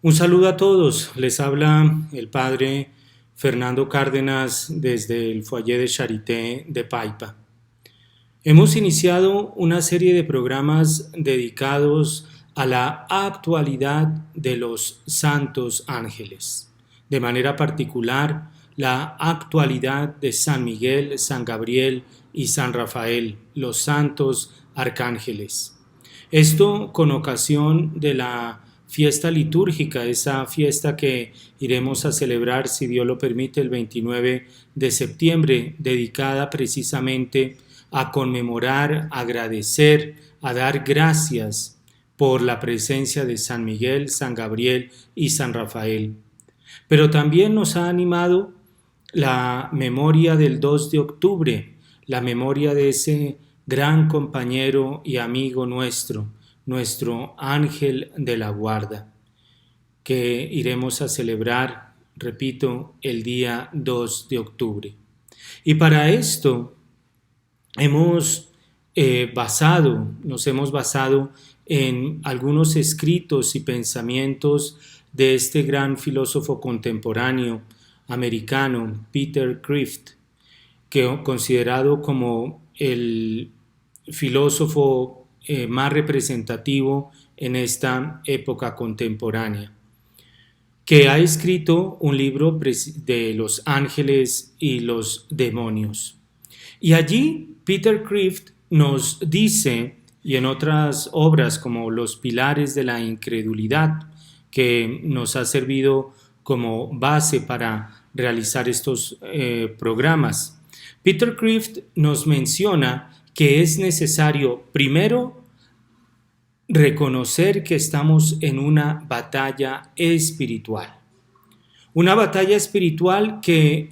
Un saludo a todos, les habla el padre Fernando Cárdenas desde el foyer de Charité de Paipa. Hemos iniciado una serie de programas dedicados a la actualidad de los santos ángeles, de manera particular la actualidad de San Miguel, San Gabriel y San Rafael, los santos arcángeles. Esto con ocasión de la fiesta litúrgica, esa fiesta que iremos a celebrar, si Dios lo permite, el 29 de septiembre, dedicada precisamente a conmemorar, a agradecer, a dar gracias por la presencia de San Miguel, San Gabriel y San Rafael. Pero también nos ha animado la memoria del 2 de octubre, la memoria de ese gran compañero y amigo nuestro ángel de la guarda, que iremos a celebrar, repito, el día 2 de octubre. Y para esto nos hemos basado en algunos escritos y pensamientos de este gran filósofo contemporáneo americano, Peter Kreeft, que considerado como el filósofo más representativo en esta época contemporánea, que ha escrito un libro de los ángeles y los demonios. Y allí Peter Kreeft nos dice, y en otras obras como Los pilares de la incredulidad, que nos ha servido como base para realizar estos programas, Peter Kreeft nos menciona que es necesario primero reconocer que estamos en una batalla espiritual. Una batalla espiritual que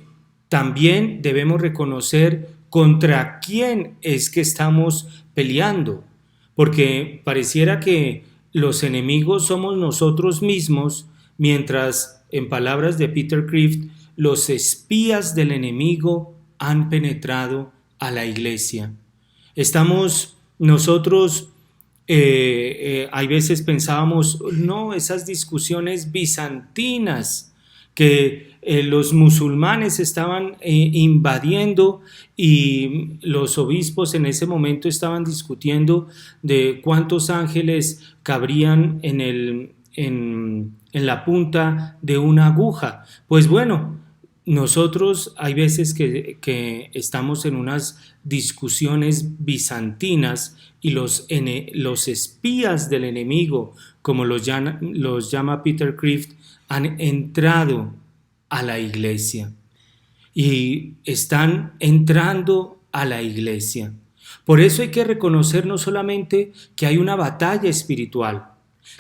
también debemos reconocer contra quién es que estamos peleando, porque pareciera que los enemigos somos nosotros mismos, mientras, en palabras de Peter Kreeft, los espías del enemigo han penetrado a la iglesia. Estamos nosotros, hay veces pensábamos, no, esas discusiones bizantinas que los musulmanes estaban invadiendo y los obispos en ese momento estaban discutiendo de cuántos ángeles cabrían en la punta de una aguja. Pues bueno, nosotros hay veces que estamos en unas discusiones bizantinas y los espías del enemigo, como los llama Peter Kreeft, han entrado a la iglesia y están entrando a la iglesia. Por eso hay que reconocer no solamente que hay una batalla espiritual,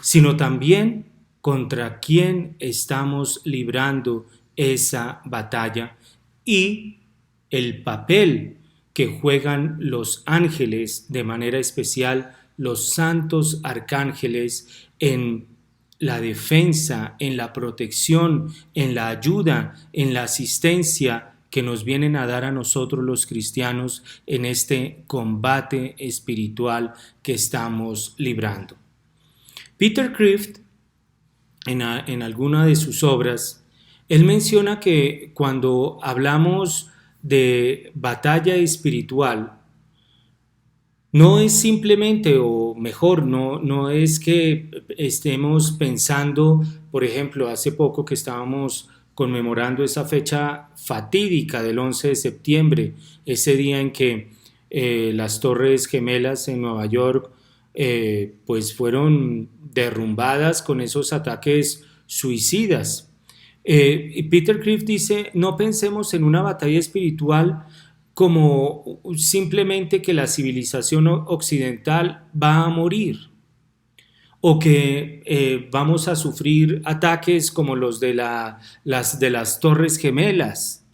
sino también contra quién estamos librando esa batalla y el papel que juegan los ángeles, de manera especial los santos arcángeles, en la defensa, en la protección, en la ayuda, en la asistencia que nos vienen a dar a nosotros los cristianos en este combate espiritual que estamos librando. Peter Kreeft, en alguna de sus obras, él menciona que cuando hablamos de batalla espiritual, no es simplemente, o mejor, no es que estemos pensando, por ejemplo, hace poco que estábamos conmemorando esa fecha fatídica del 11 de septiembre, ese día en que las Torres Gemelas en Nueva York pues fueron derrumbadas con esos ataques suicidas. Peter Kreeft dice, no pensemos en una batalla espiritual como simplemente que la civilización occidental va a morir o que vamos a sufrir ataques como los de las Torres Gemelas,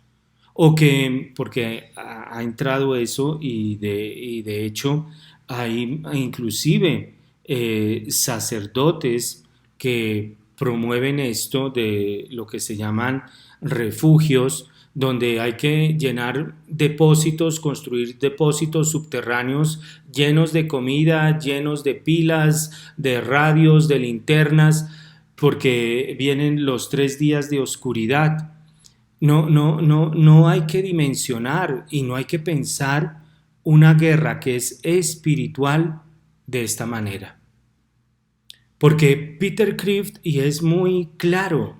o que, porque ha entrado eso y de hecho hay inclusive sacerdotes que promueven esto de lo que se llaman refugios, donde hay que llenar depósitos, construir depósitos subterráneos llenos de comida, llenos de pilas, de radios, de linternas, porque vienen los 3 días de oscuridad. No hay que dimensionar y no hay que pensar una guerra que es espiritual de esta manera. Porque Peter Kreeft, y es muy claro,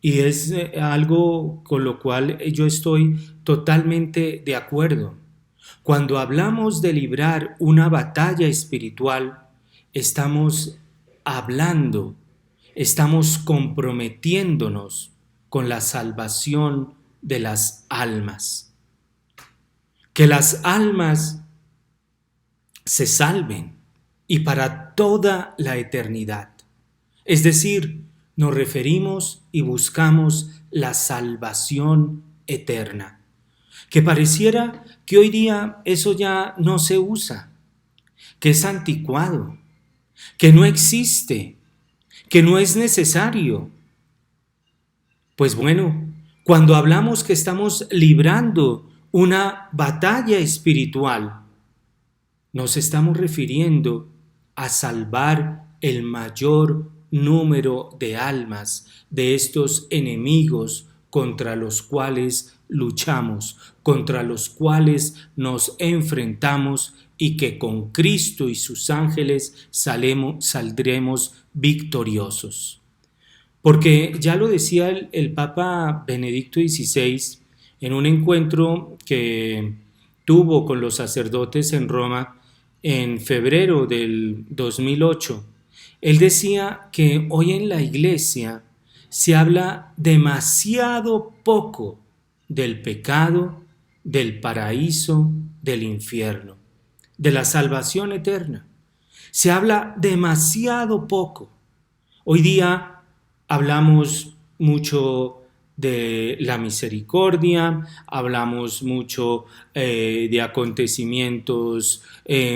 y es algo con lo cual yo estoy totalmente de acuerdo. Cuando hablamos de librar una batalla espiritual, estamos hablando, estamos comprometiéndonos con la salvación de las almas. Que las almas se salven y para toda la eternidad. Es decir, nos referimos y buscamos la salvación eterna. Que pareciera que hoy día eso ya no se usa, que es anticuado, que no existe, que no es necesario. Pues bueno, cuando hablamos que estamos librando una batalla espiritual, nos estamos refiriendo a salvar el mayor número de almas de estos enemigos contra los cuales luchamos, contra los cuales nos enfrentamos y que con Cristo y sus ángeles saldremos victoriosos. Porque ya lo decía el Papa Benedicto XVI en un encuentro que tuvo con los sacerdotes en Roma en febrero del 2008. Él decía que hoy en la iglesia se habla demasiado poco del pecado, del paraíso, del infierno, de la salvación eterna. Se habla demasiado poco. Hoy día hablamos mucho de la misericordia, hablamos mucho de acontecimientos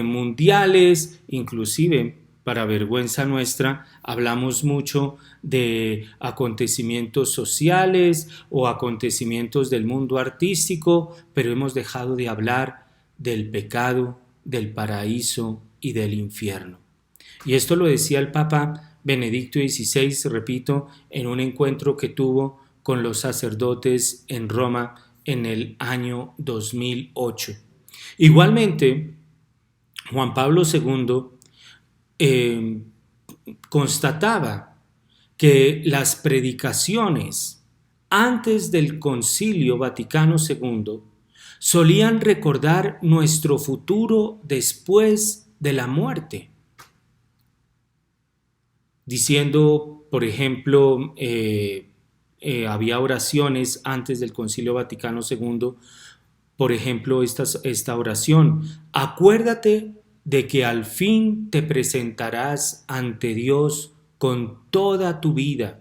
mundiales, inclusive para vergüenza nuestra, hablamos mucho de acontecimientos sociales o acontecimientos del mundo artístico, pero hemos dejado de hablar del pecado, del paraíso y del infierno. Y esto lo decía el Papa Benedicto XVI, repito, en un encuentro que tuvo con los sacerdotes en Roma en el año 2008. Igualmente, Juan Pablo II constataba que las predicaciones antes del Concilio Vaticano II solían recordar nuestro futuro después de la muerte, diciendo, por ejemplo, había oraciones antes del Concilio Vaticano II, por ejemplo, esta oración: acuérdate de que al fin te presentarás ante Dios con toda tu vida,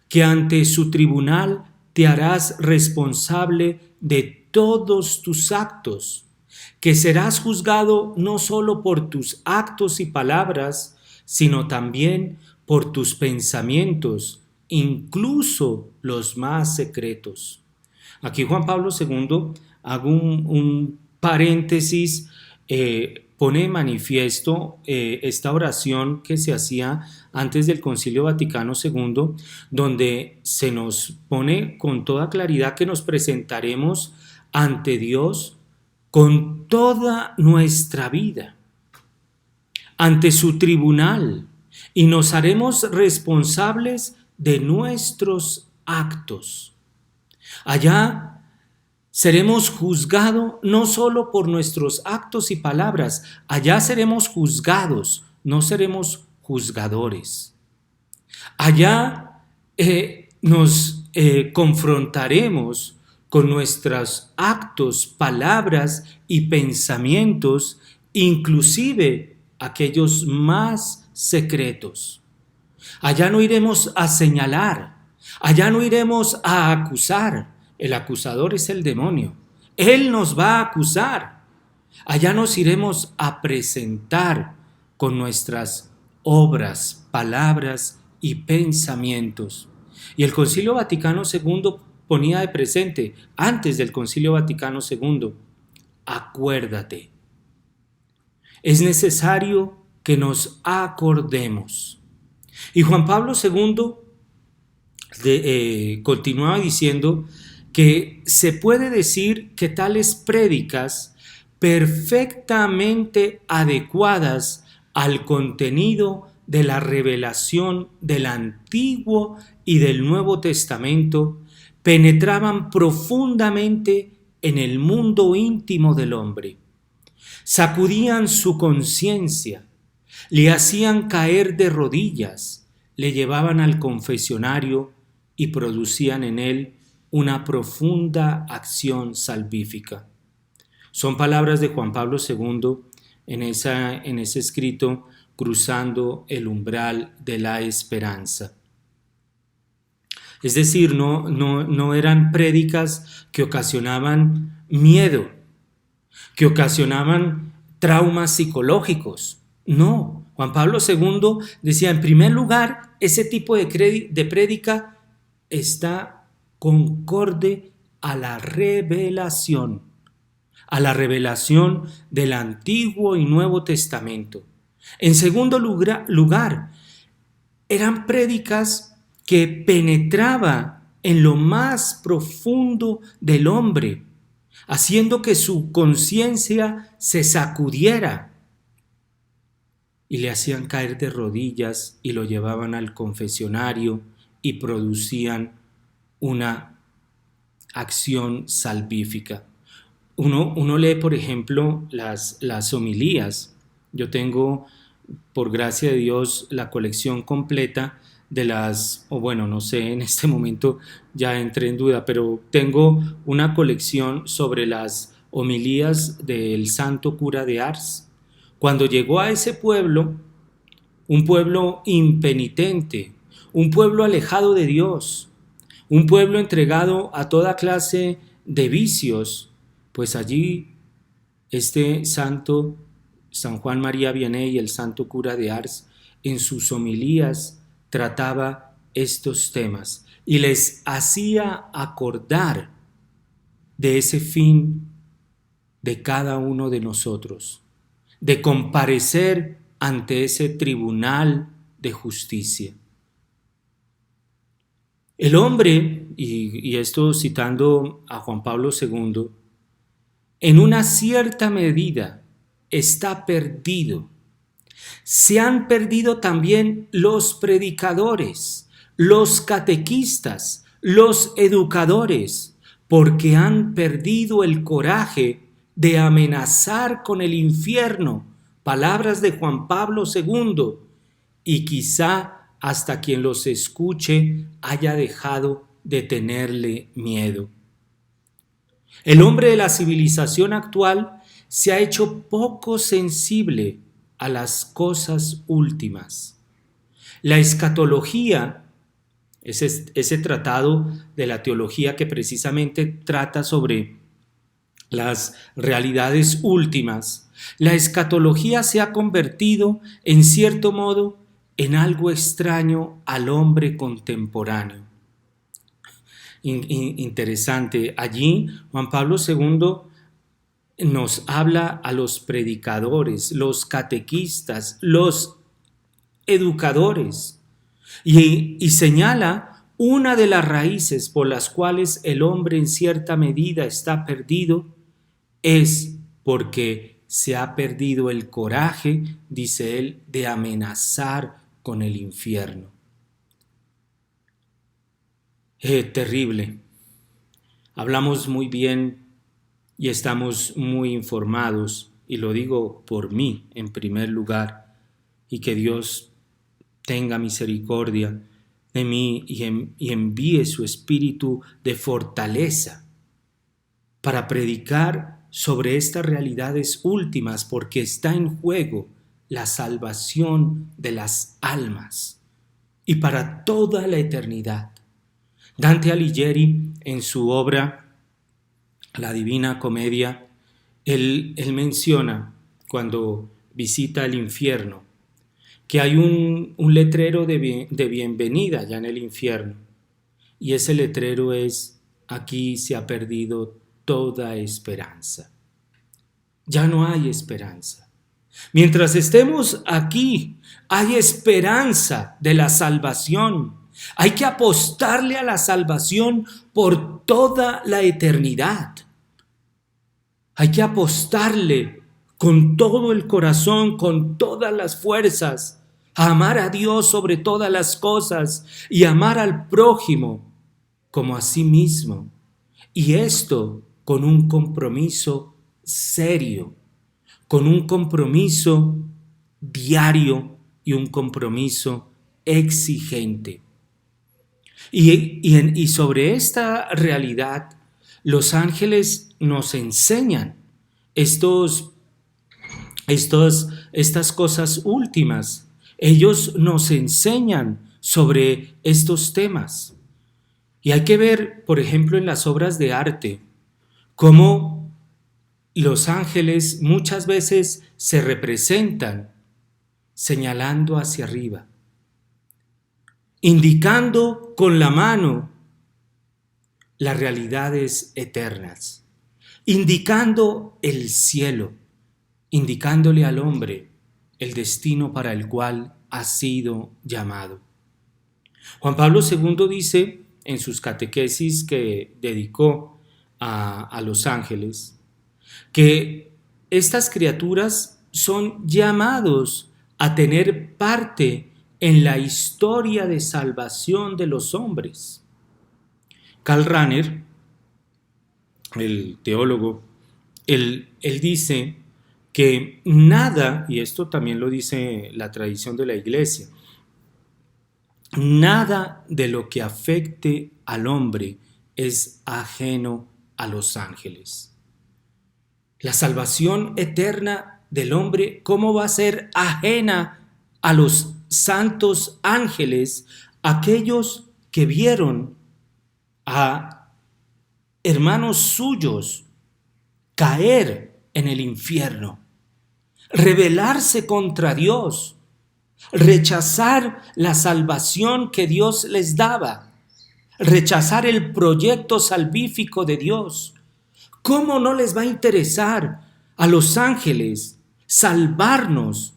que ante su tribunal te harás responsable de todos tus actos, que serás juzgado no solo por tus actos y palabras, sino también por tus pensamientos, incluso los más secretos. Aquí Juan Pablo II, hago un paréntesis, pone de manifiesto esta oración que se hacía antes del Concilio Vaticano II, donde se nos pone con toda claridad que nos presentaremos ante Dios con toda nuestra vida, ante su tribunal, y nos haremos responsables de nuestros actos. Allá seremos juzgados no solo por nuestros actos y palabras, allá seremos juzgados, no seremos juzgadores. Allá nos confrontaremos con nuestros actos, palabras y pensamientos, inclusive aquellos más secretos. Allá no iremos a señalar, allá no iremos a acusar. El acusador es el demonio. Él nos va a acusar. Allá nos iremos a presentar con nuestras obras, palabras y pensamientos. Y el Concilio Vaticano II ponía de presente, antes del Concilio Vaticano II, acuérdate. Es necesario que nos acordemos Y Juan Pablo II continuaba diciendo que se puede decir que tales prédicas perfectamente adecuadas al contenido de la revelación del Antiguo y del Nuevo Testamento penetraban profundamente en el mundo íntimo del hombre, sacudían su conciencia, le hacían caer de rodillas, le llevaban al confesionario y producían en él una profunda acción salvífica. Son palabras de Juan Pablo II en ese escrito, Cruzando el umbral de la esperanza. Es decir, no eran prédicas que ocasionaban miedo, que ocasionaban traumas psicológicos. No, Juan Pablo II decía, en primer lugar, ese tipo de prédica está concorde a la revelación del Antiguo y Nuevo Testamento. En segundo lugar, eran prédicas que penetraban en lo más profundo del hombre, haciendo que su conciencia se sacudiera, y le hacían caer de rodillas y lo llevaban al confesionario y producían una acción salvífica. Uno lee, por ejemplo, las homilías. Yo tengo, por gracia de Dios, la colección completa de no sé, en este momento ya entré en duda, pero tengo una colección sobre las homilías del santo cura de Ars. Cuando llegó a ese pueblo, un pueblo impenitente, un pueblo alejado de Dios, un pueblo entregado a toda clase de vicios, pues allí este santo, San Juan María Vianney, el santo cura de Ars, en sus homilías trataba estos temas y les hacía acordar de ese fin de cada uno de nosotros, de comparecer ante ese tribunal de justicia. El hombre, y esto citando a Juan Pablo II, en una cierta medida está perdido. Se han perdido también los predicadores, los catequistas, los educadores, porque han perdido el coraje de amenazar con el infierno, palabras de Juan Pablo II, y quizá hasta quien los escuche haya dejado de tenerle miedo. El hombre de la civilización actual se ha hecho poco sensible a las cosas últimas. La escatología, ese tratado de la teología que precisamente trata sobre las realidades últimas, la escatología se ha convertido, en cierto modo, en algo extraño al hombre contemporáneo. Interesante. Allí Juan Pablo II nos habla a los predicadores, los catequistas, los educadores y señala una de las raíces por las cuales el hombre en cierta medida está perdido es porque se ha perdido el coraje, dice él, de amenazar con el infierno. Terrible. Hablamos muy bien y estamos muy informados, y lo digo por mí en primer lugar, y que Dios tenga misericordia de mí y envíe su espíritu de fortaleza para predicar sobre estas realidades últimas, porque está en juego la salvación de las almas y para toda la eternidad. Dante Alighieri, en su obra La Divina Comedia, él menciona, cuando visita el infierno, que hay un letrero de bienvenida ya en el infierno, y ese letrero es: aquí se ha perdido toda esperanza. Ya no hay esperanza. Mientras estemos aquí, hay esperanza de la salvación. Hay que apostarle a la salvación por toda la eternidad. Hay que apostarle con todo el corazón, con todas las fuerzas, a amar a Dios sobre todas las cosas y amar al prójimo como a sí mismo. Y esto con un compromiso serio, con un compromiso diario y un compromiso exigente. Y sobre esta realidad, los ángeles nos enseñan estas cosas últimas. Ellos nos enseñan sobre estos temas. Y hay que ver, por ejemplo, en las obras de arte, cómo los ángeles muchas veces se representan señalando hacia arriba, indicando con la mano las realidades eternas, indicando el cielo, indicándole al hombre el destino para el cual ha sido llamado. Juan Pablo II dice en sus catequesis que dedicó a los ángeles, que estas criaturas son llamados a tener parte en la historia de salvación de los hombres. Karl Rahner, el teólogo, él dice que nada, y esto también lo dice la tradición de la Iglesia, nada de lo que afecte al hombre es ajeno a los ángeles. La salvación eterna del hombre, ¿cómo va a ser ajena a los santos ángeles, aquellos que vieron a hermanos suyos caer en el infierno, rebelarse contra Dios, rechazar la salvación que Dios les daba, rechazar el proyecto salvífico de Dios? ¿Cómo no les va a interesar a los ángeles salvarnos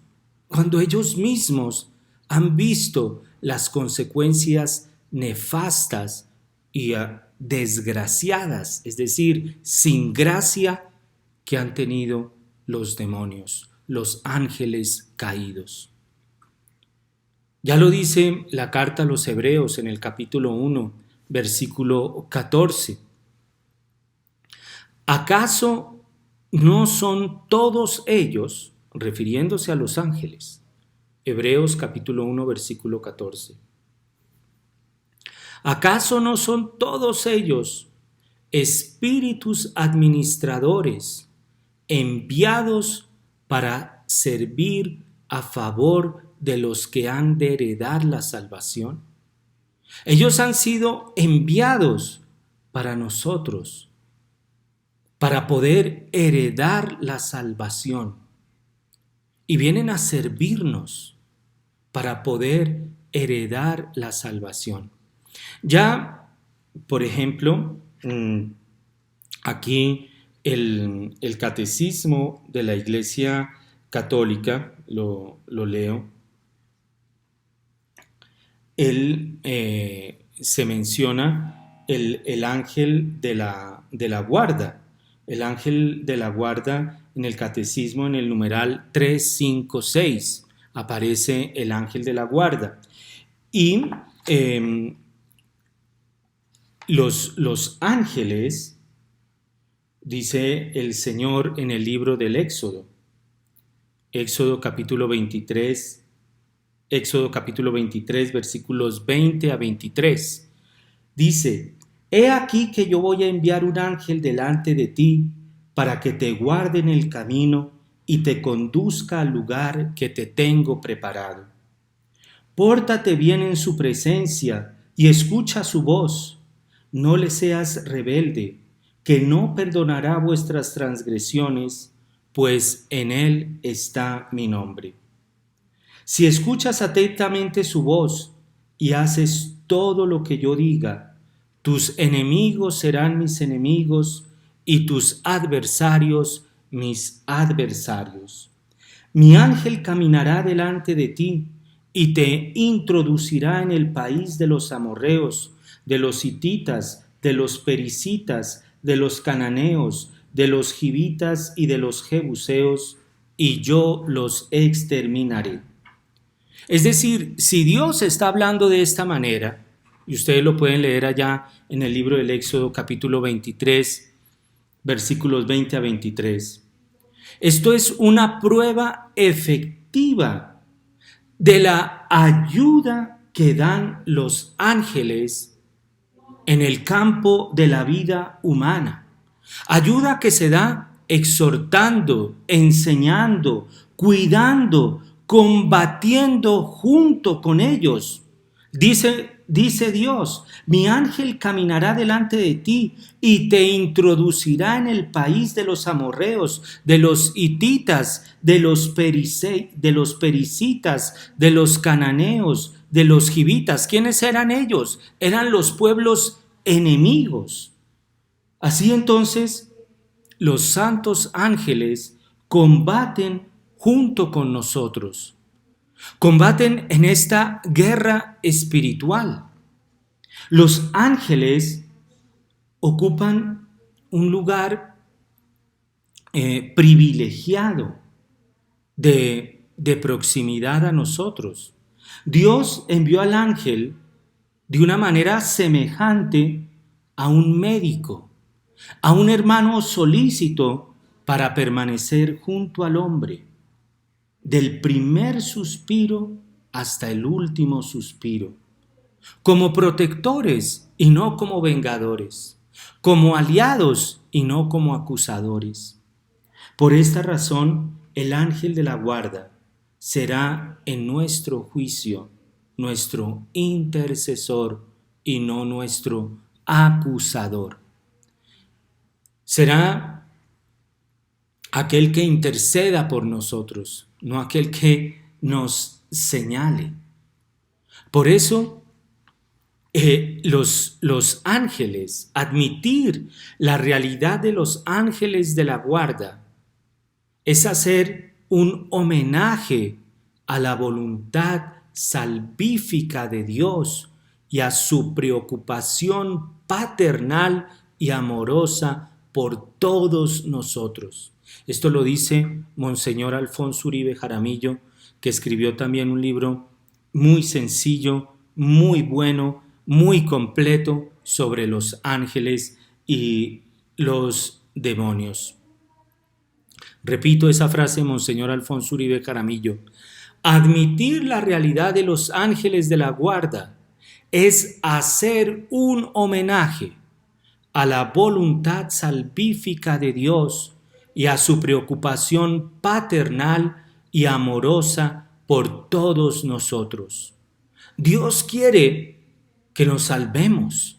cuando ellos mismos han visto las consecuencias nefastas y desgraciadas, es decir, sin gracia, que han tenido los demonios, los ángeles caídos? Ya lo dice la carta a los Hebreos en el capítulo 1, versículo 14. ¿Acaso no son todos ellos, refiriéndose a los ángeles? Hebreos capítulo 1, versículo 14. ¿Acaso no son todos ellos espíritus administradores enviados para servir a favor de los que han de heredar la salvación? Ellos han sido enviados para nosotros, para poder heredar la salvación. Y vienen a servirnos para poder heredar la salvación. Ya, por ejemplo, aquí el catecismo de la Iglesia Católica, lo leo, se menciona el ángel de la guarda. El ángel de la guarda en el catecismo, en el numeral 356, aparece el ángel de la guarda. Y los ángeles, dice el Señor en el libro del Éxodo, Éxodo capítulo 23, versículos 20 a 23, dice: He aquí que yo voy a enviar un ángel delante de ti para que te guarde en el camino y te conduzca al lugar que te tengo preparado. Pórtate bien en su presencia y escucha su voz. No le seas rebelde, que no perdonará vuestras transgresiones, pues en él está mi nombre. Si escuchas atentamente su voz y haces todo lo que yo diga, tus enemigos serán mis enemigos y tus adversarios mis adversarios. Mi ángel caminará delante de ti y te introducirá en el país de los amorreos, de los hititas, de los pericitas, de los cananeos, de los givitas y de los jebuseos, y yo los exterminaré. Es decir, si Dios está hablando de esta manera, y ustedes lo pueden leer allá en el libro del Éxodo capítulo 23, versículos 20 a 23, esto es una prueba efectiva de la ayuda que dan los ángeles en el campo de la vida humana. Ayuda que se da exhortando, enseñando, cuidando, combatiendo junto con ellos. Dice Dios, mi ángel caminará delante de ti y te introducirá en el país de los amorreos, de los hititas, de los pericitas, de los cananeos, de los givitas. ¿Quiénes eran ellos? Eran los pueblos enemigos. Así entonces, los santos ángeles combaten junto con nosotros. Combaten en esta guerra espiritual. Los ángeles ocupan un lugar privilegiado de proximidad a nosotros. Dios envió al ángel de una manera semejante a un médico, a un hermano solícito para permanecer junto al hombre, del primer suspiro hasta el último suspiro, como protectores y no como vengadores, como aliados y no como acusadores. Por esta razón, el ángel de la guarda será en nuestro juicio nuestro intercesor y no nuestro acusador. Será aquel que interceda por nosotros, no aquel que nos señale. Por eso, los ángeles, admitir la realidad de los ángeles de la guarda, es hacer un homenaje a la voluntad salvífica de Dios y a su preocupación paternal y amorosa por todos nosotros. Esto lo dice Monseñor Alfonso Uribe Jaramillo, que escribió también un libro muy sencillo, muy bueno, muy completo sobre los ángeles y los demonios. Repito esa frase de Monseñor Alfonso Uribe Jaramillo. Admitir la realidad de los ángeles de la guarda es hacer un homenaje a la voluntad salvífica de Dios y a su preocupación paternal y amorosa por todos nosotros. Dios quiere que nos salvemos.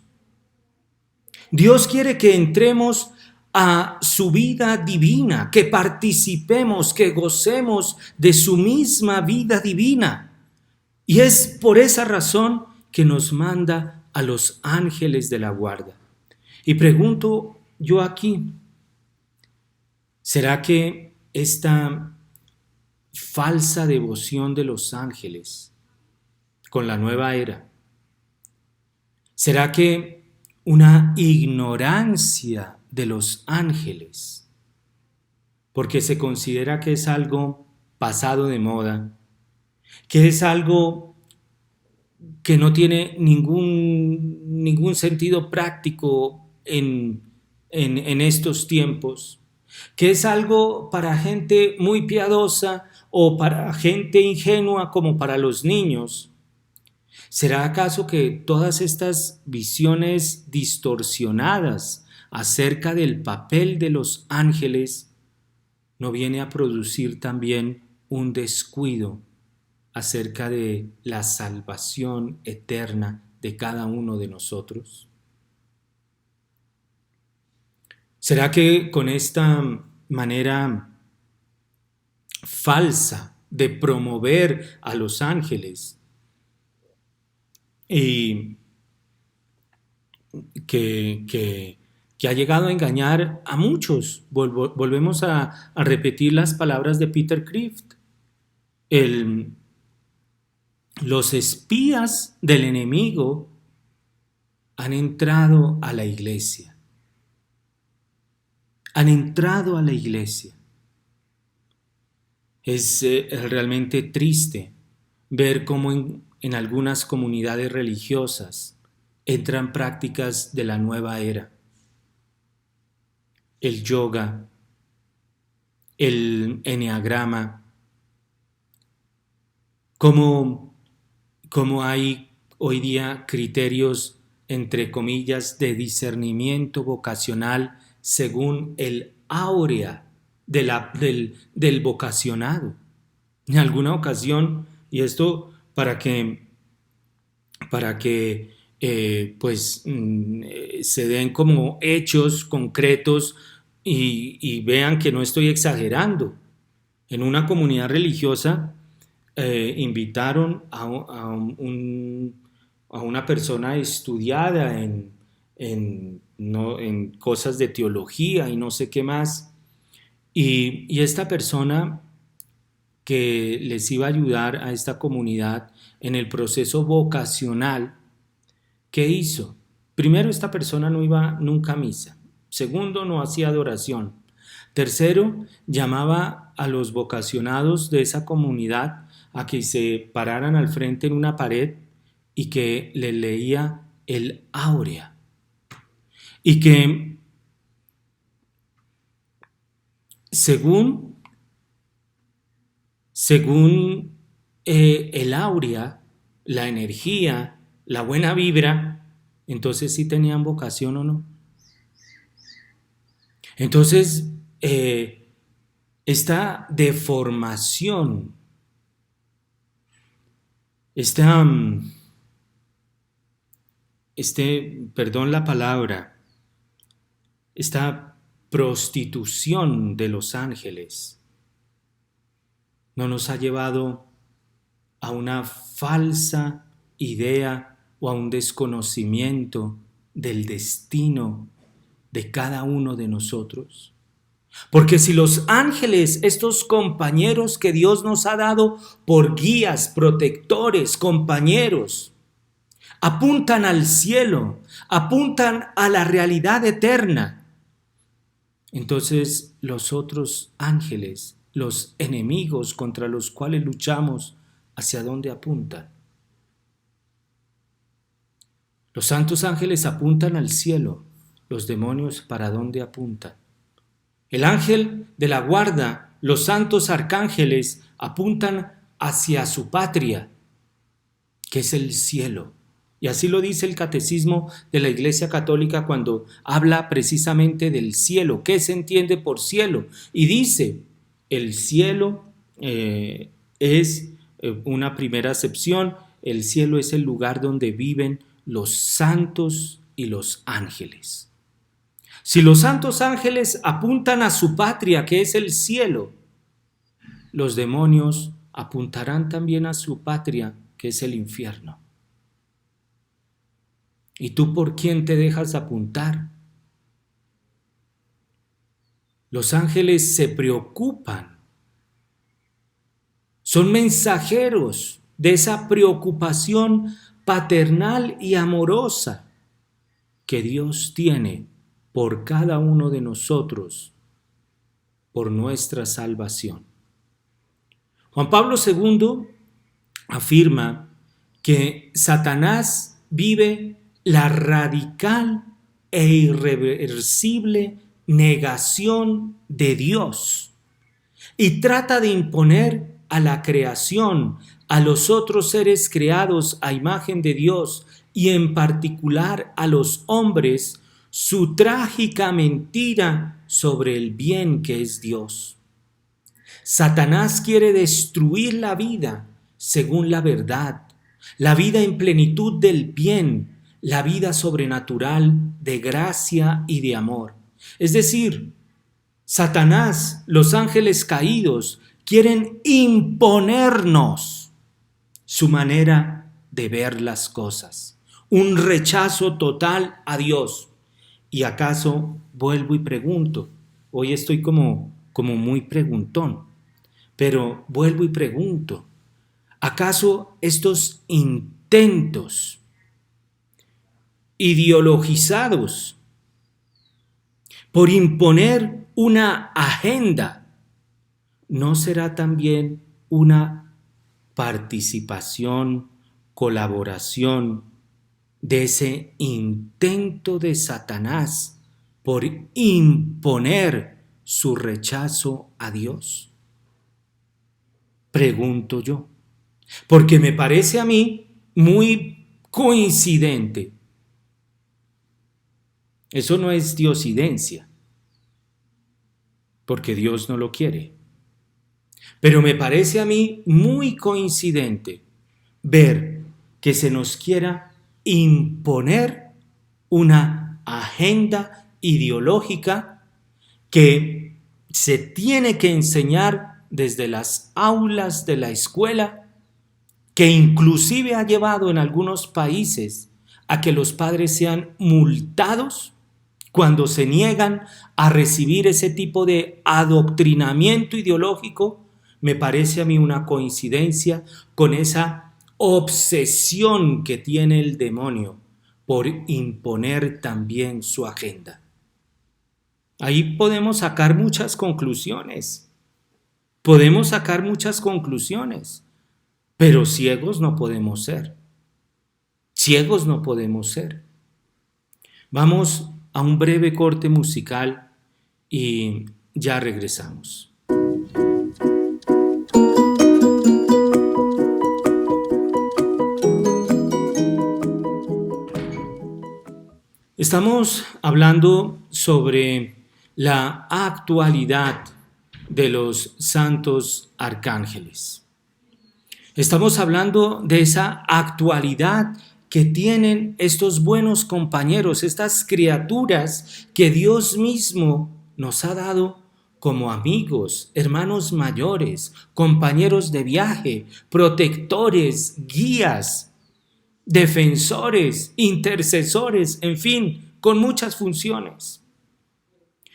Dios quiere que entremos a su vida divina, que participemos, que gocemos de su misma vida divina. Y es por esa razón que nos manda a los ángeles de la guarda. Y pregunto yo aquí, ¿será que esta falsa devoción de los ángeles con la nueva era, será que una ignorancia de los ángeles, porque se considera que es algo pasado de moda, que es algo que no tiene ningún sentido práctico en estos tiempos, que es algo para gente muy piadosa o para gente ingenua como para los niños? ¿Será acaso que todas estas visiones distorsionadas acerca del papel de los ángeles no viene a producir también un descuido acerca de la salvación eterna de cada uno de nosotros? ¿Será que con esta manera falsa de promover a los ángeles y que ha llegado a engañar a muchos? Volvemos a repetir las palabras de Peter Kreeft. el, los espías del enemigo han entrado a la iglesia. Han entrado a la iglesia. Es realmente triste ver cómo en algunas comunidades religiosas entran prácticas de la nueva era. El yoga, el eneagrama, cómo hay hoy día criterios, entre comillas, de discernimiento vocacional según el áurea del vocacionado. En alguna ocasión, y esto para que se den como hechos concretos y vean que no estoy exagerando. En una comunidad religiosa invitaron a una persona estudiada en cosas de teología y no sé qué más, y esta persona que les iba a ayudar a esta comunidad en el proceso vocacional, ¿qué hizo? Primero, esta persona no iba nunca a misa. Segundo, no hacía adoración. Tercero, llamaba a los vocacionados de esa comunidad a que se pararan al frente en una pared y que le leía el áurea. Y que según el áurea, la energía, la buena vibra, entonces sí tenían vocación o no. Entonces, esta deformación, perdón la palabra, esta prostitución de los ángeles no nos ha llevado a una falsa idea o a un desconocimiento del destino de cada uno de nosotros. Porque si los ángeles, estos compañeros que Dios nos ha dado por guías, protectores, compañeros, apuntan al cielo, apuntan a la realidad eterna, entonces los otros ángeles, los enemigos contra los cuales luchamos, ¿hacia dónde apuntan? Los santos ángeles apuntan al cielo, los demonios ¿para dónde apuntan? El ángel de la guarda, los santos arcángeles apuntan hacia su patria, que es el cielo. Y así lo dice el catecismo de la Iglesia Católica cuando habla precisamente del cielo. ¿Qué se entiende por cielo? Y dice, el cielo es una primera acepción, el cielo es el lugar donde viven los santos y los ángeles. Si los santos ángeles apuntan a su patria, que es el cielo, los demonios apuntarán también a su patria, que es el infierno. ¿Y tú por quién te dejas apuntar? Los ángeles se preocupan. Son mensajeros de esa preocupación paternal y amorosa que Dios tiene por cada uno de nosotros, por nuestra salvación. Juan Pablo II afirma que Satanás vive la radical e irreversible negación de Dios y trata de imponer a la creación, a los otros seres creados a imagen de Dios y en particular a los hombres, su trágica mentira sobre el bien que es Dios. Satanás quiere destruir la vida según la verdad, la vida en plenitud del bien, la vida sobrenatural de gracia y de amor. Es decir, Satanás, los ángeles caídos, quieren imponernos su manera de ver las cosas, un rechazo total a Dios. ¿Y acaso vuelvo y pregunto? Hoy estoy como muy preguntón. Pero vuelvo y pregunto, ¿acaso estos intentos ideologizados por imponer una agenda no será también una participación, colaboración de ese intento de Satanás por imponer su rechazo a Dios? Pregunto yo, porque me parece a mí muy coincidente. Eso no es diosidencia, porque Dios no lo quiere. Pero me parece a mí muy coincidente ver que se nos quiera imponer una agenda ideológica que se tiene que enseñar desde las aulas de la escuela, que inclusive ha llevado en algunos países a que los padres sean multados cuando se niegan a recibir ese tipo de adoctrinamiento ideológico. Me parece a mí una coincidencia con esa obsesión que tiene el demonio por imponer también su agenda. Ahí podemos sacar muchas conclusiones. Pero ciegos no podemos ser. Ciegos no podemos ser. Vamos a un breve corte musical y ya regresamos. Estamos hablando sobre la actualidad de los santos arcángeles. Estamos hablando de esa actualidad que tienen estos buenos compañeros, estas criaturas que Dios mismo nos ha dado como amigos, hermanos mayores, compañeros de viaje, protectores, guías, defensores, intercesores, en fin, con muchas funciones.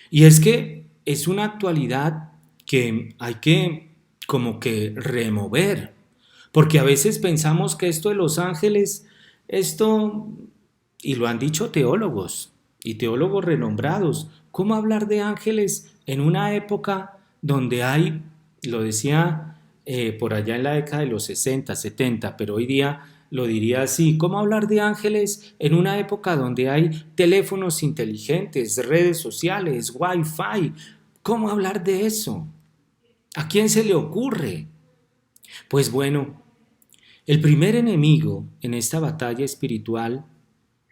Y es que es una actualidad que hay que como que remover, porque a veces pensamos que esto de los ángeles, y lo han dicho teólogos y teólogos renombrados, ¿cómo hablar de ángeles en una época donde hay, lo decía por allá en la década de los 60, 70, pero hoy día lo diría así, ¿cómo hablar de ángeles en una época donde hay teléfonos inteligentes, redes sociales, wifi? ¿Cómo hablar de eso? ¿A quién se le ocurre? Pues bueno, el primer enemigo en esta batalla espiritual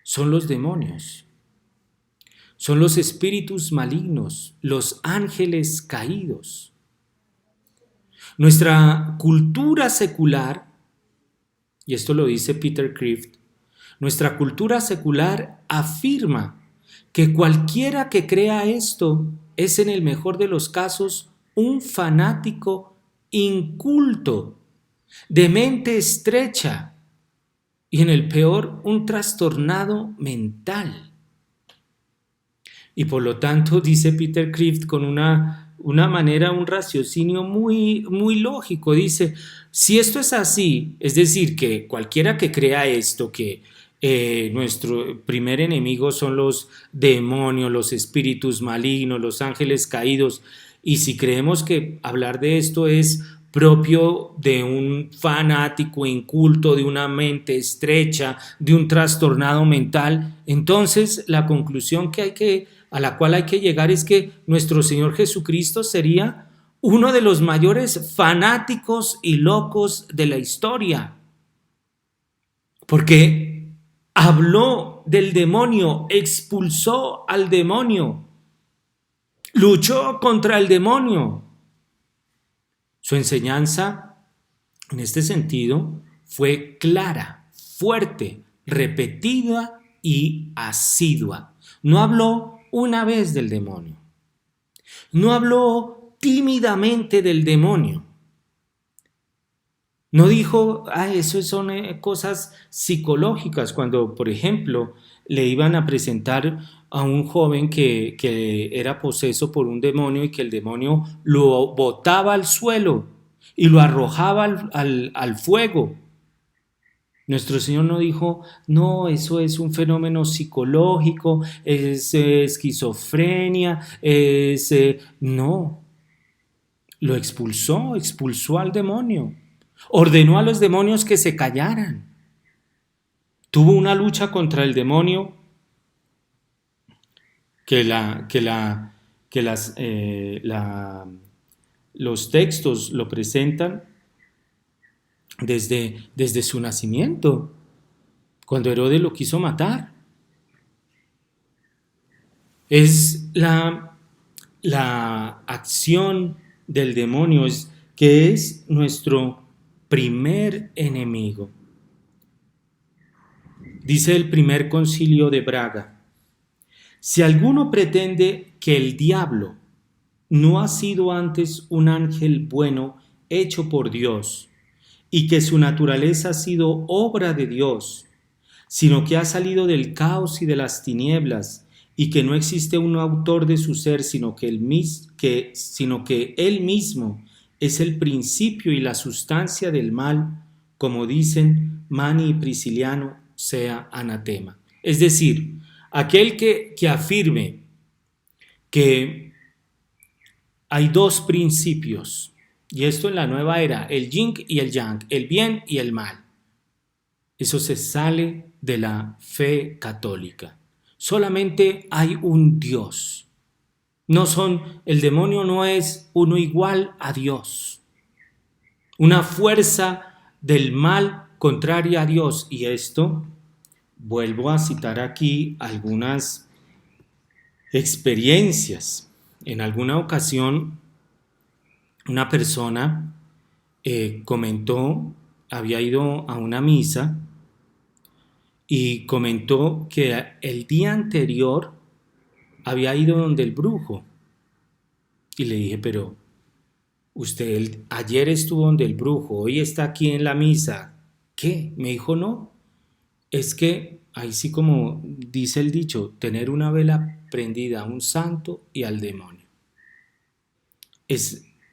son los demonios, son los espíritus malignos, los ángeles caídos. Nuestra cultura secular, y esto lo dice Peter Kreeft, nuestra cultura secular afirma que cualquiera que crea esto es en el mejor de los casos un fanático inculto, de mente estrecha y en el peor un trastornado mental. Y por lo tanto, dice Peter Kreeft con una manera, un raciocinio muy, muy lógico, dice, si esto es así, es decir, que cualquiera que crea esto, que nuestro primer enemigo son los demonios, los espíritus malignos, los ángeles caídos, y si creemos que hablar de esto es propio de un fanático inculto, de una mente estrecha, de un trastornado mental, entonces la conclusión a la cual hay que llegar es que nuestro Señor Jesucristo sería uno de los mayores fanáticos y locos de la historia, porque habló del demonio, expulsó al demonio, luchó contra el demonio. Su enseñanza, en este sentido, fue clara, fuerte, repetida y asidua. No habló una vez del demonio. No habló tímidamente del demonio. No dijo, eso son cosas psicológicas, cuando, por ejemplo, le iban a presentar a un joven que era poseso por un demonio y que el demonio lo botaba al suelo y lo arrojaba al fuego. Nuestro Señor no dijo, no, eso es un fenómeno psicológico, es esquizofrenia, no, lo expulsó al demonio, ordenó a los demonios que se callaran, tuvo una lucha contra el demonio que los textos lo presentan desde su nacimiento, cuando Herodes lo quiso matar. Es la acción del demonio, que es nuestro primer enemigo. Dice el primer concilio de Braga: si alguno pretende que el diablo no ha sido antes un ángel bueno hecho por Dios, y que su naturaleza ha sido obra de Dios, sino que ha salido del caos y de las tinieblas, y que no existe un autor de su ser, sino que él mismo es el principio y la sustancia del mal, como dicen Mani y Prisciliano, sea anatema. Es decir, aquel que afirme que hay dos principios, y esto en la nueva era, el yin y el yang, el bien y el mal, eso se sale de la fe católica. Solamente hay un Dios. El demonio no es uno igual a Dios. Una fuerza del mal contraria a Dios. Y esto, vuelvo a citar aquí algunas experiencias. En alguna ocasión, una persona comentó, había ido a una misa y comentó que el día anterior había ido donde el brujo. Y le dije, pero usted ayer estuvo donde el brujo, hoy está aquí en la misa. ¿Qué? Me dijo, no. Es que ahí sí, como dice el dicho, tener una vela prendida a un santo y al demonio.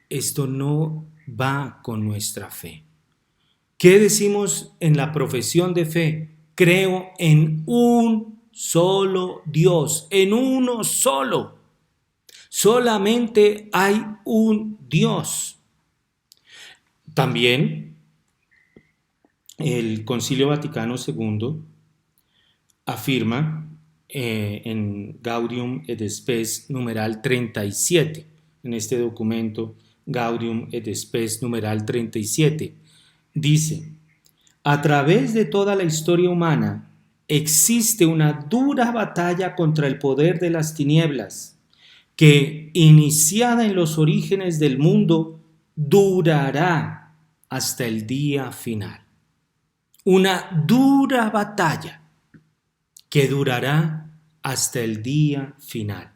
Esto no va con nuestra fe. ¿Qué decimos en la profesión de fe? Creo en un solo Dios, en uno solo. Solamente hay un Dios. También el Concilio Vaticano II afirma en Gaudium et Spes numeral 37, en este documento Gaudium et Spes numeral 37, dice: a través de toda la historia humana existe una dura batalla contra el poder de las tinieblas que, iniciada en los orígenes del mundo, durará hasta el día final. Una dura batalla que durará hasta el día final.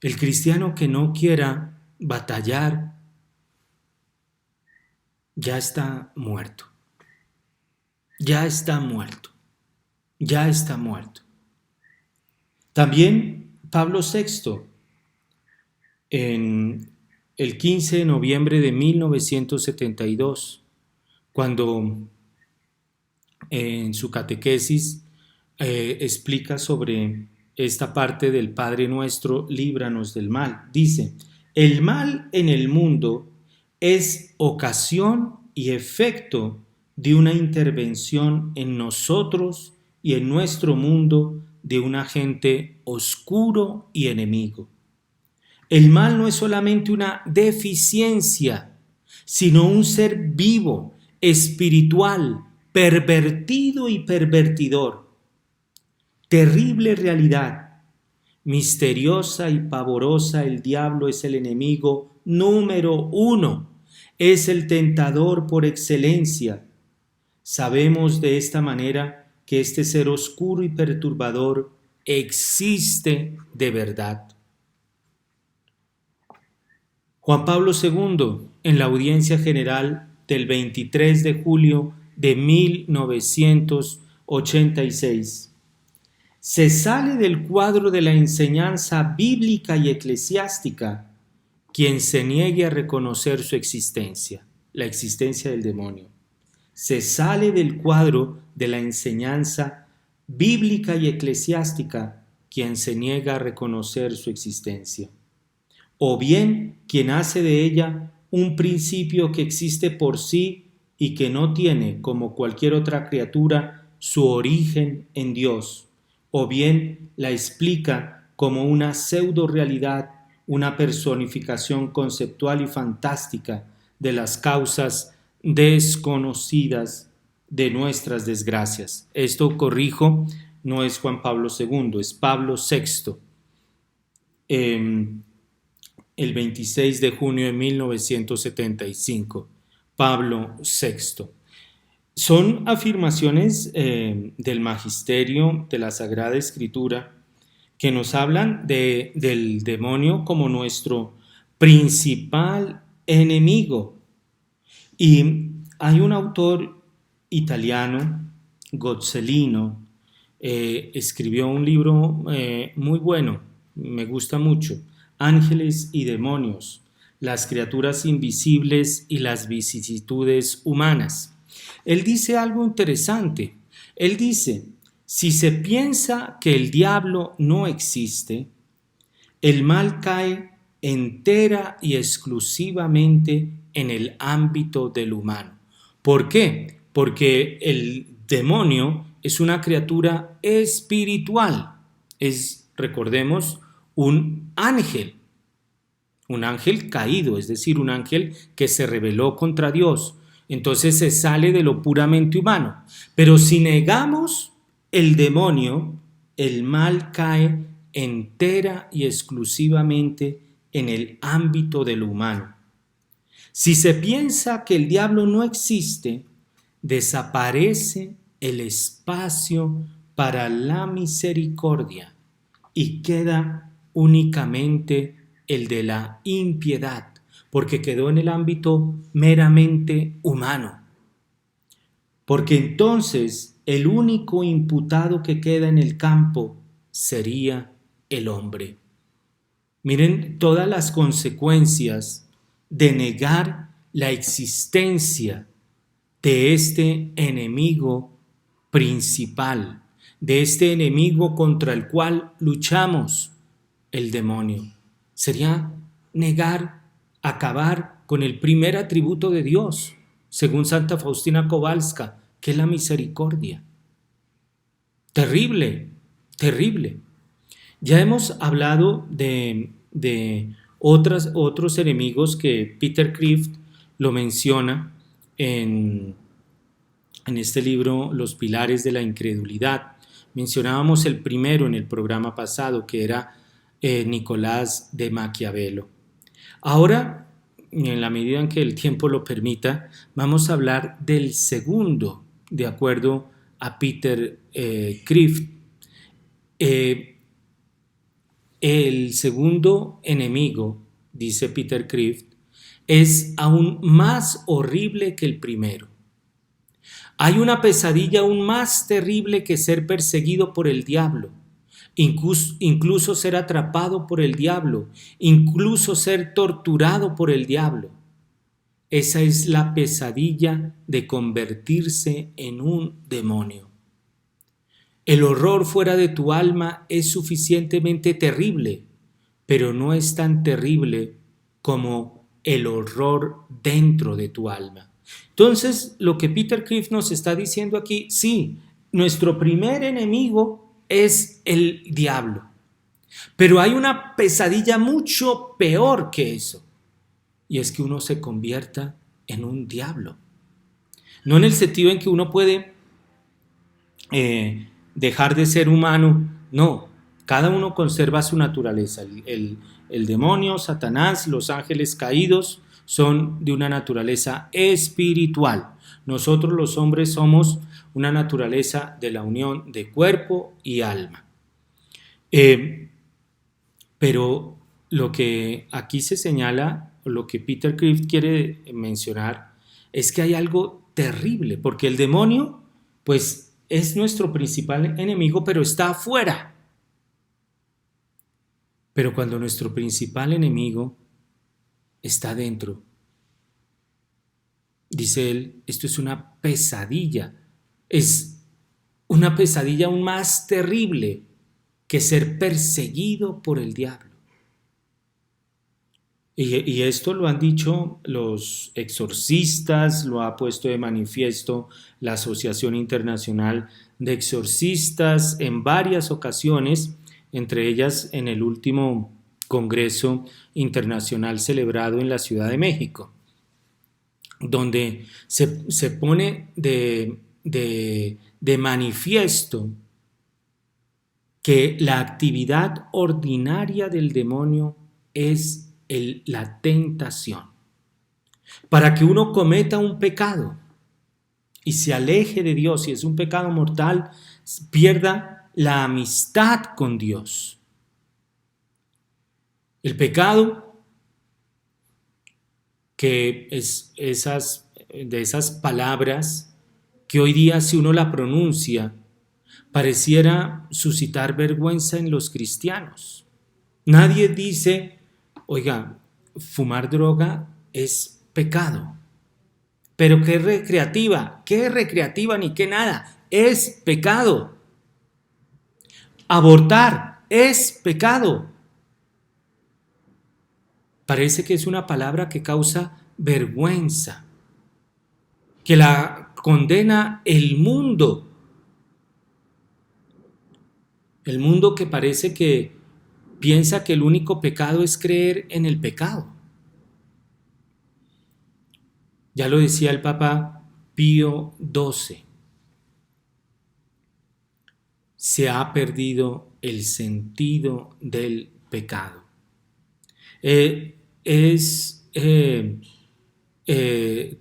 El cristiano que no quiera batallar ya está muerto. Ya está muerto. Ya está muerto. También Pablo VI, en el 15 de noviembre de 1972, cuando en su catequesis explica sobre esta parte del Padre Nuestro, líbranos del mal, dice: el mal en el mundo es ocasión y efecto de una intervención en nosotros y en nuestro mundo de un agente oscuro y enemigo. El mal no es solamente una deficiencia, sino un ser vivo, espiritual, pervertido y pervertidor. Terrible realidad, misteriosa y pavorosa, el diablo es el enemigo número 1, es el tentador por excelencia. Sabemos de esta manera que este ser oscuro y perturbador existe de verdad. Juan Pablo II, en la audiencia general del 23 de julio de 1986, se sale del cuadro de la enseñanza bíblica y eclesiástica quien se niegue a reconocer su existencia, la existencia del demonio. Se sale del cuadro de la enseñanza bíblica y eclesiástica quien se niega a reconocer su existencia, o bien quien hace de ella un principio que existe por sí y que no tiene, como cualquier otra criatura, su origen en Dios, o bien la explica como una pseudo-realidad, una personificación conceptual y fantástica de las causas desconocidas de nuestras desgracias. Esto, corrijo, no es Juan Pablo II, es Pablo VI, el 26 de junio de 1975, Pablo VI. Son afirmaciones del magisterio de la Sagrada Escritura que nos hablan del demonio como nuestro principal enemigo. Y hay un autor italiano, Gozzelino, escribió un libro muy bueno, me gusta mucho, Ángeles y demonios, las criaturas invisibles y las vicisitudes humanas. Él dice algo interesante. Él dice, si se piensa que el diablo no existe, el mal cae entera y exclusivamente en el ámbito del humano. ¿Por qué? Porque el demonio es una criatura espiritual. Es, recordemos, un ángel caído, es decir, un ángel que se rebeló contra Dios. Entonces se sale de lo puramente humano. Pero si negamos el demonio, el mal cae entera y exclusivamente en el ámbito de lo humano. Si se piensa que el diablo no existe, desaparece el espacio para la misericordia y queda únicamente el de la impiedad, porque quedó en el ámbito meramente humano. Porque entonces el único imputado que queda en el campo sería el hombre. Miren todas las consecuencias de negar la existencia de este enemigo principal, de este enemigo contra el cual luchamos, el demonio. Sería negar, acabar con el primer atributo de Dios, según Santa Faustina Kowalska, que es la misericordia. Terrible, terrible. Ya hemos hablado de otros enemigos que Peter Kreeft lo menciona en este libro, Los Pilares de la Incredulidad. Mencionábamos el primero en el programa pasado, que era Nicolás de Maquiavelo. Ahora, en la medida en que el tiempo lo permita, vamos a hablar del segundo, de acuerdo a Peter Kreeft. El segundo enemigo, dice Peter Kreeft, es aún más horrible que el primero. Hay una pesadilla aún más terrible que ser perseguido por el diablo, incluso ser atrapado por el diablo, incluso ser torturado por el diablo. Esa es la pesadilla de convertirse en un demonio. El horror fuera de tu alma es suficientemente terrible, pero no es tan terrible como el horror dentro de tu alma. Entonces, lo que Peter Kreeft nos está diciendo aquí, sí, nuestro primer enemigo es el diablo, pero hay una pesadilla mucho peor que eso, y es que uno se convierta en un diablo. No en el sentido en que uno puede dejar de ser humano, no, cada uno conserva su naturaleza. El demonio, Satanás, los ángeles caídos son de una naturaleza espiritual. Nosotros los hombres somos una naturaleza de la unión de cuerpo y alma. Pero lo que aquí se señala, lo que Peter Kreeft quiere mencionar, es que hay algo terrible, porque el demonio, pues, es nuestro principal enemigo, pero está afuera. Pero cuando nuestro principal enemigo está dentro. Dice él, esto es una pesadilla, es una pesadilla aún más terrible que ser perseguido por el diablo. Y esto lo han dicho los exorcistas, lo ha puesto de manifiesto la Asociación Internacional de Exorcistas en varias ocasiones, entre ellas en el último Congreso Internacional celebrado en la Ciudad de México, donde se pone de manifiesto que la actividad ordinaria del demonio es la tentación. Para que uno cometa un pecado y se aleje de Dios, si es un pecado mortal, pierda la amistad con Dios. El pecado, que es de esas palabras que hoy día si uno la pronuncia, pareciera suscitar vergüenza en los cristianos. Nadie dice, oiga, fumar droga es pecado. Pero qué recreativa ni qué nada, es pecado. Abortar es pecado. Parece que es una palabra que causa vergüenza, que la condena el mundo. El mundo que parece que piensa que el único pecado es creer en el pecado. Ya lo decía el Papa Pío XII. Se ha perdido el sentido del pecado. Es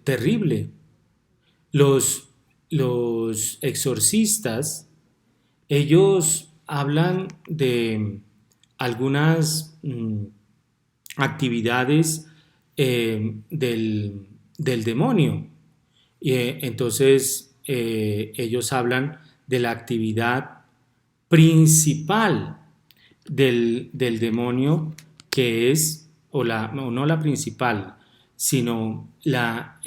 terrible. Los exorcistas, ellos hablan de algunas actividades del demonio. Entonces, ellos hablan de la actividad principal del demonio, que es, no la principal, sino la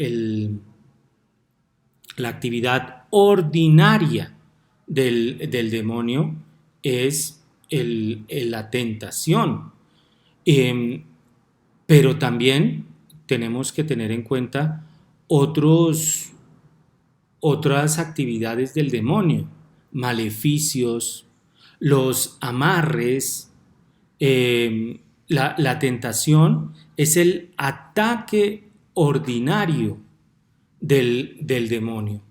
actividad ordinaria del demonio es la tentación. Pero también tenemos que tener en cuenta otras actividades del demonio, maleficios, los amarres. La tentación es el ataque ordinario del demonio,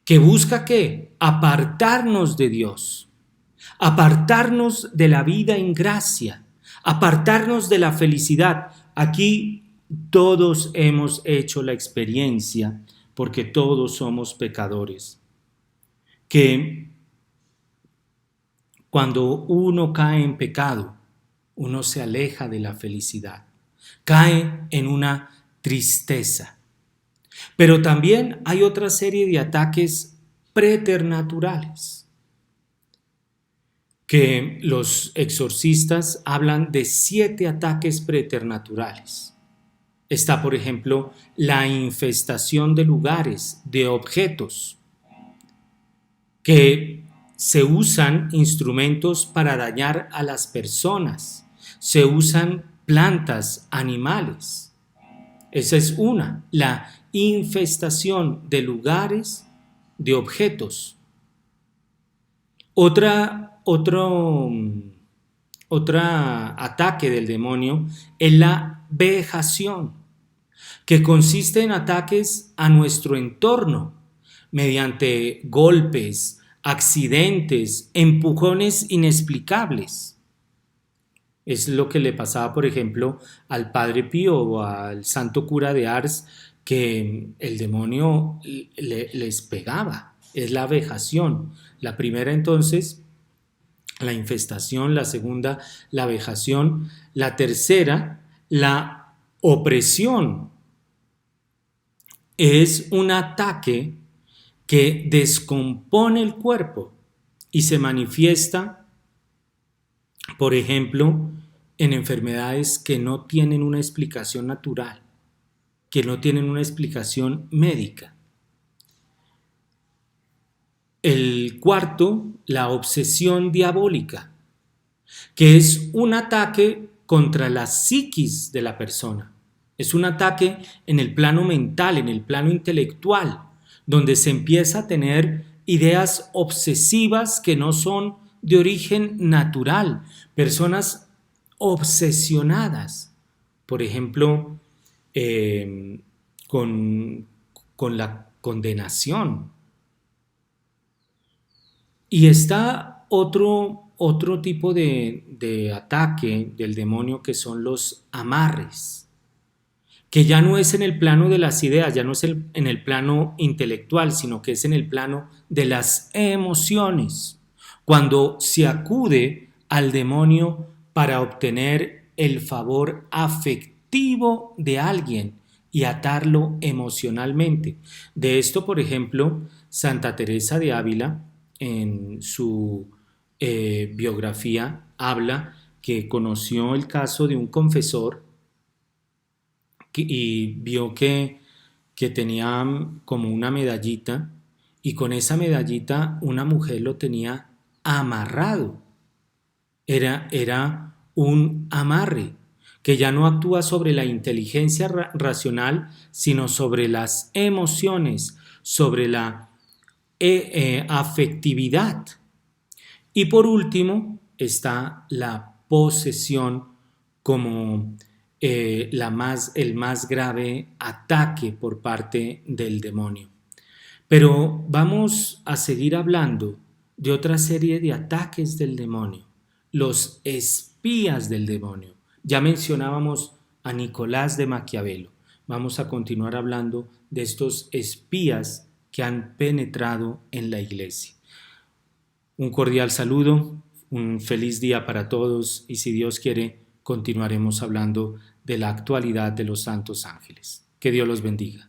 que busca ¿qué? Apartarnos de Dios, apartarnos de la vida en gracia, apartarnos de la felicidad. Aquí todos hemos hecho la experiencia, porque todos somos pecadores, que cuando uno cae en pecado, uno se aleja de la felicidad, cae en una tristeza. Pero también hay otra serie de ataques preternaturales, que los exorcistas hablan de 7 ataques preternaturales. Está, por ejemplo, la infestación de lugares, de objetos, que se usan instrumentos para dañar a las personas, se usan plantas, animales. Esa es una, la infestación de lugares, de objetos. Otro ataque del demonio es la vejación, que consiste en ataques a nuestro entorno mediante golpes, accidentes, empujones inexplicables. Es lo que le pasaba, por ejemplo, al Padre Pío o al Santo Cura de Ars, que el demonio les pegaba. Es la vejación. La primera, entonces, la infestación; la segunda, la vejación; la tercera, la opresión. Es un ataque que descompone el cuerpo y se manifiesta, por ejemplo, en enfermedades que no tienen una explicación natural, que no tienen una explicación médica. El cuarto, la obsesión diabólica, que es un ataque contra la psiquis de la persona. Es un ataque en el plano mental, en el plano intelectual, donde se empieza a tener ideas obsesivas que no son de origen natural, personas obsesionadas, por ejemplo, eh, con, con la condenación. Y está otro tipo de ataque del demonio, que son los amarres, que ya no es en el plano de las ideas, ya no es en el plano intelectual, sino que es en el plano de las emociones. Cuando se acude al demonio para obtener el favor afectivo de alguien y atarlo emocionalmente. De esto, por ejemplo, Santa Teresa de Ávila, en su biografía, habla que conoció el caso de un confesor y vio que tenía como una medallita, y con esa medallita una mujer lo tenía amarrado. Era un amarre que ya no actúa sobre la inteligencia racional, sino sobre las emociones, sobre la afectividad. Y por último está la posesión como el más grave ataque por parte del demonio. Pero vamos a seguir hablando de otra serie de ataques del demonio, los espías del demonio. Ya mencionábamos a Nicolás de Maquiavelo. Vamos a continuar hablando de estos espías que han penetrado en la iglesia. Un cordial saludo, un feliz día para todos, y si Dios quiere, continuaremos hablando de la actualidad de los santos ángeles. Que Dios los bendiga.